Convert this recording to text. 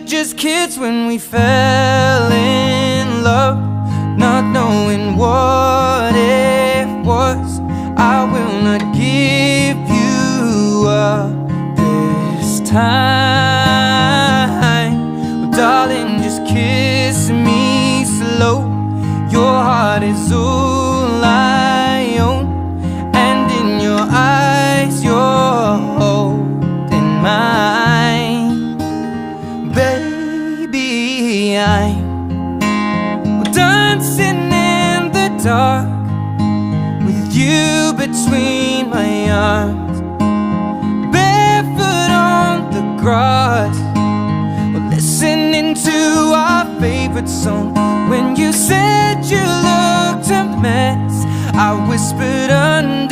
just kids when we fell in love, not knowing what it was. I will not give you up this time. Well, darling, just kiss me slow. Your heart is all I own, and in your eyes you're holding mine. Baby, I'm dancing in the dark with you between my arms, barefoot on the grass. We're listening to our favorite song. When you said you looked a mess, I whispered under